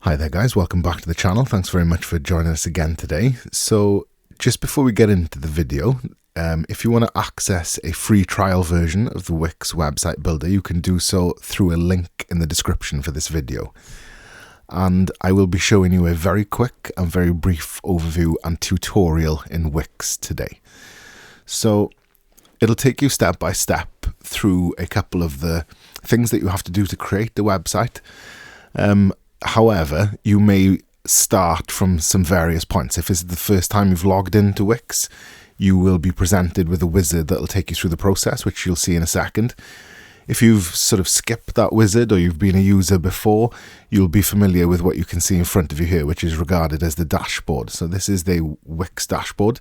Hi there guys, welcome back to the channel. Thanks very much for joining us again today. So just before we get into the video, if you want to access a free trial version of the Wix website builder, you can do so through a link in the description for this video. And I will be showing you a very quick and very brief overview and tutorial in Wix today. So it'll take you step by step through a couple of the things that you have to do to create the website. However, you may start from some various points. If this is the first time you've logged into Wix, you will be presented with a wizard that will take you through the process, which you'll see in a second. If you've sort of skipped that wizard or you've been a user before, you'll be familiar with what you can see in front of you here, which is regarded as the dashboard. So this is the Wix dashboard.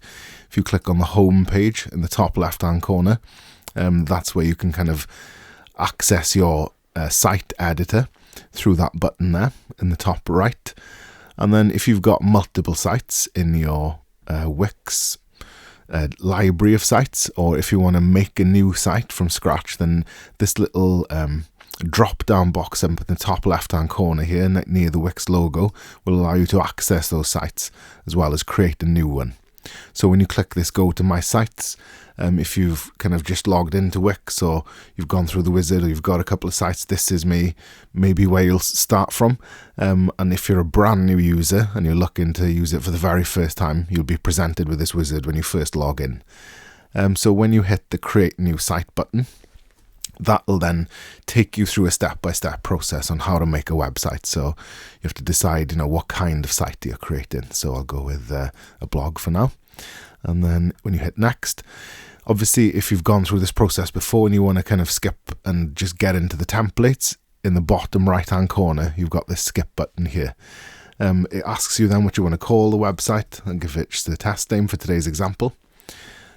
If you click on the home page in the top left-hand corner, that's where you can kind of access your site editor through that button there in the top right. And then if you've got multiple sites in your Wix library of sites, or if you want to make a new site from scratch, then this little drop down box up in the top left hand corner here near the Wix logo will allow you to access those sites as well as create a new one. So when you click this go to my sites, if you've kind of just logged into Wix or you've gone through the wizard or you've got a couple of sites, this is maybe where you'll start from. And if you're a brand new user and you're looking to use it for the very first time, you'll be presented with this wizard when you first log in. So when you hit the create new site button, that will then take you through a step-by-step process on how to make a website. So you have to decide, what kind of site you're creating. So I'll go with a blog for now. And then when you hit next, obviously if you've gone through this process before and you want to kind of skip and just get into the templates, in the bottom right-hand corner, you've got this skip button here. It asks you then what you want to call the website and give it just the test name for today's example.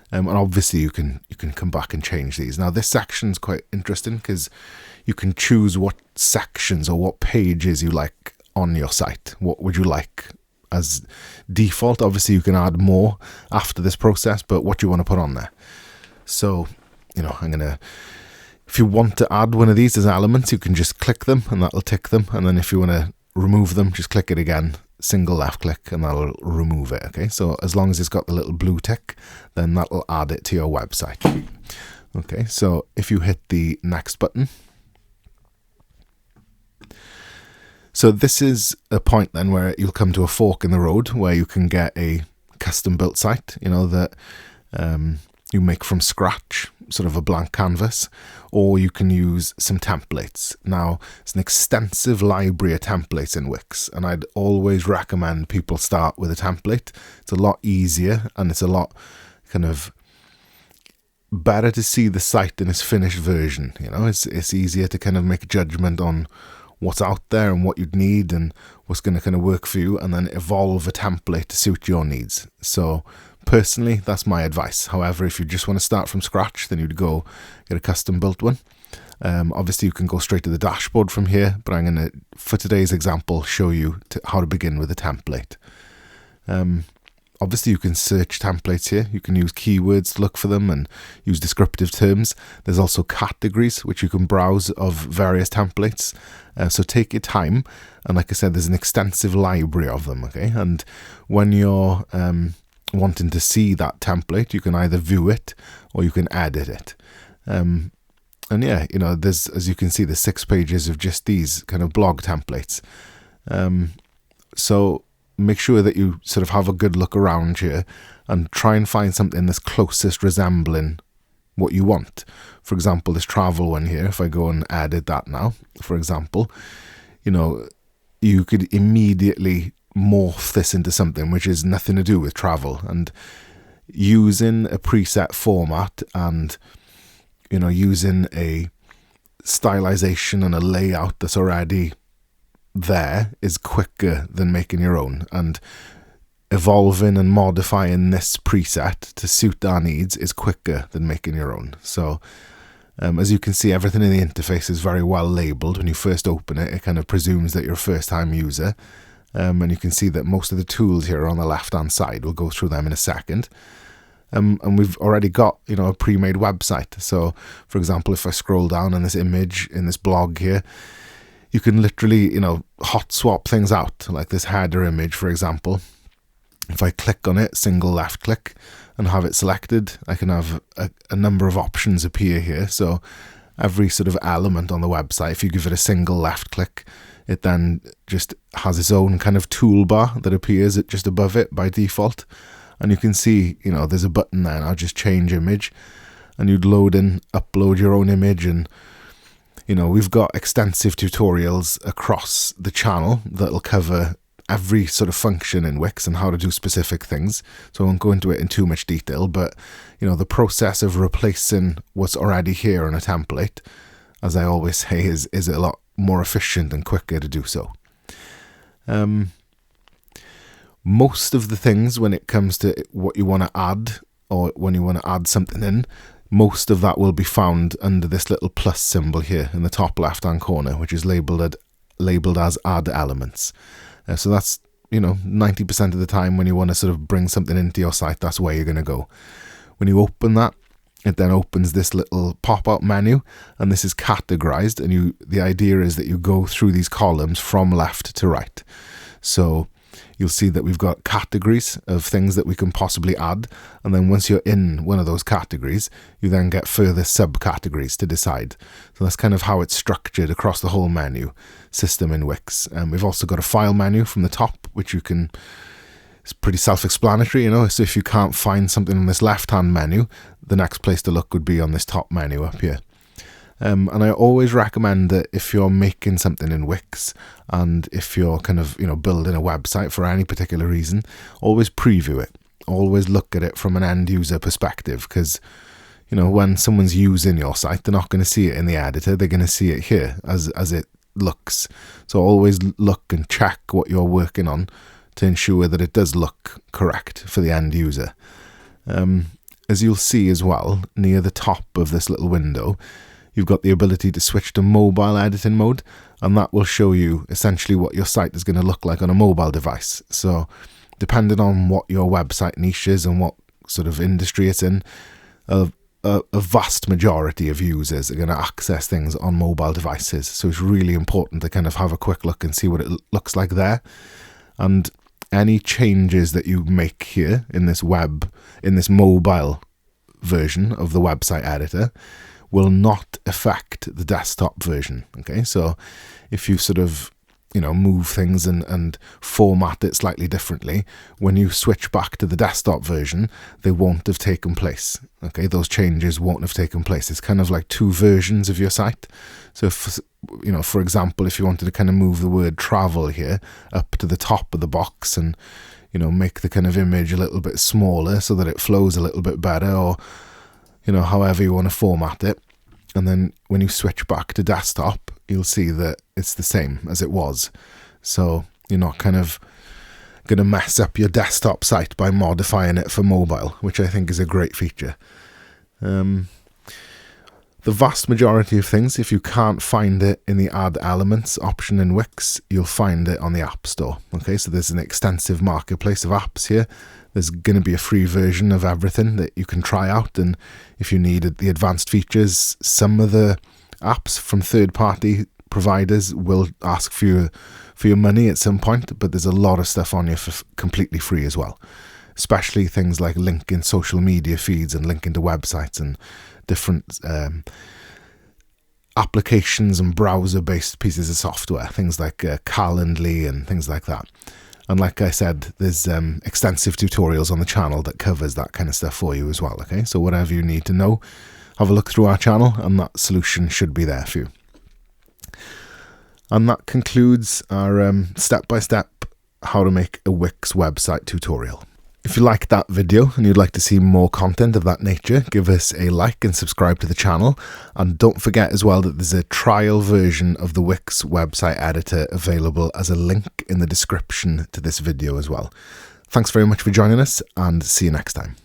And obviously you can come back and change these. Now this section is quite interesting because you can choose what sections or what pages you like on your site. What would you like as default? Obviously you can add more after this process, but what do you want to put on there? So, if you want to add one of these as elements, you can just click them and that'll tick them. And then if you want to remove them, just click it again. Single left click and that'll remove it. Okay, so as long as it's got the little blue tick, then that'll add it to your website. Okay, so if you hit the next button, so this is a point then where you'll come to a fork in the road where you can get a custom built site, that you make from scratch, sort of a blank canvas, or you can use some templates. Now, it's an extensive library of templates in Wix, and I'd always recommend people start with a template. It's a lot easier, and it's a lot kind of better to see the site in its finished version. It's easier to kind of make a judgment on what's out there and what you'd need and what's going to kind of work for you, and then evolve a template to suit your needs. So personally, that's my advice. However, if you just want to start from scratch, then you'd go get a custom built one. Obviously, you can go straight to the dashboard from here, but I'm going to, for today's example, show you how to begin with a template. Obviously, you can search templates here. You can use keywords to look for them and use descriptive terms. There's also categories, which you can browse of various templates. So take your time. And like I said, there's an extensive library of them. Okay, and when you're wanting to see that template, you can either view it or you can edit it. And yeah, there's, as you can see, there's 6 pages of just these kind of blog templates. So make sure that you sort of have a good look around here and try and find something that's closest resembling what you want. For example, this travel one here, if I go and edit that now, for example, you could immediately morph this into something which is nothing to do with travel, and using a preset format and using a stylization and a layout that's already there is quicker than making your own, and evolving and modifying this preset to suit our needs is quicker than making your own. So as you can see, everything in the interface is very well labeled. When you first open it, it kind of presumes that you're a first-time user. And you can see that most of the tools here are on the left-hand side. We'll go through them in a second. And we've already got, a pre-made website. So, for example, if I scroll down on this image in this blog here, you can literally, hot swap things out, like this header image, for example. If I click on it, single left click, and have it selected, I can have a number of options appear here. So every sort of element on the website, if you give it a single left click, it then just has its own kind of toolbar that appears just above it by default. And you can see, there's a button there, and I'll just change image, and you'd upload your own image. And we've got extensive tutorials across the channel that'll cover every sort of function in Wix and how to do specific things. So I won't go into it in too much detail, but the process of replacing what's already here on a template, as I always say, is a lot more efficient and quicker to do so. Most of the things, when it comes to what you want to add, or when you want to add something in, most of that will be found under this little plus symbol here in the top left hand corner, which is labeled as add elements. So that's 90% of the time when you want to sort of bring something into your site, that's where you're going to go. When you open that, it then opens this little pop-up menu, and this is categorized, and the idea is that you go through these columns from left to right. So you'll see that we've got categories of things that we can possibly add, and then once you're in one of those categories, you then get further subcategories to decide. So that's kind of how it's structured across the whole menu system in Wix. And we've also got a file menu from the top, which it's pretty self-explanatory, so if you can't find something on this left-hand menu, the next place to look would be on this top menu up here. And I always recommend that if you're making something in Wix, and if you're kind of, building a website for any particular reason, always preview it. Always look at it from an end user perspective, because, when someone's using your site, they're not going to see it in the editor. They're going to see it here as it looks. So always look and check what you're working on to ensure that it does look correct for the end user. As you'll see as well, near the top of this little window, you've got the ability to switch to mobile editing mode, and that will show you essentially what your site is going to look like on a mobile device. So depending on what your website niche is and what sort of industry it's in, a vast majority of users are going to access things on mobile devices. So it's really important to kind of have a quick look and see what it looks like there. And any changes that you make here in this mobile version of the website editor will not affect the desktop version. Okay, so if you sort of move things and format it slightly differently, when you switch back to the desktop version, they won't have taken place. Okay, those changes won't have taken place. It's kind of like two versions of your site. So if, for example, if you wanted to kind of move the word travel here up to the top of the box and make the kind of image a little bit smaller so that it flows a little bit better, or however you want to format it, and then when you switch back to desktop, you'll see that it's the same as it was. So you're not kind of going to mess up your desktop site by modifying it for mobile, which I think is a great feature. The vast majority of things, if you can't find it in the Add Elements option in Wix, you'll find it on the App Store. Okay, so there's an extensive marketplace of apps here. There's going to be a free version of everything that you can try out, and if you need the advanced features, some of the apps from third-party providers will ask for your money at some point, but there's a lot of stuff on here for completely free as well, especially things like linking social media feeds and linking to websites and different applications and browser-based pieces of software, things like Calendly and things like that. And like I said, there's extensive tutorials on the channel that covers that kind of stuff for you as well. Okay, so whatever you need to know, have a look through our channel and that solution should be there for you. And that concludes our step-by-step how to make a Wix website tutorial. If you liked that video and you'd like to see more content of that nature, give us a like and subscribe to the channel. And don't forget as well that there's a trial version of the Wix website editor available as a link in the description to this video as well. Thanks very much for joining us, and see you next time.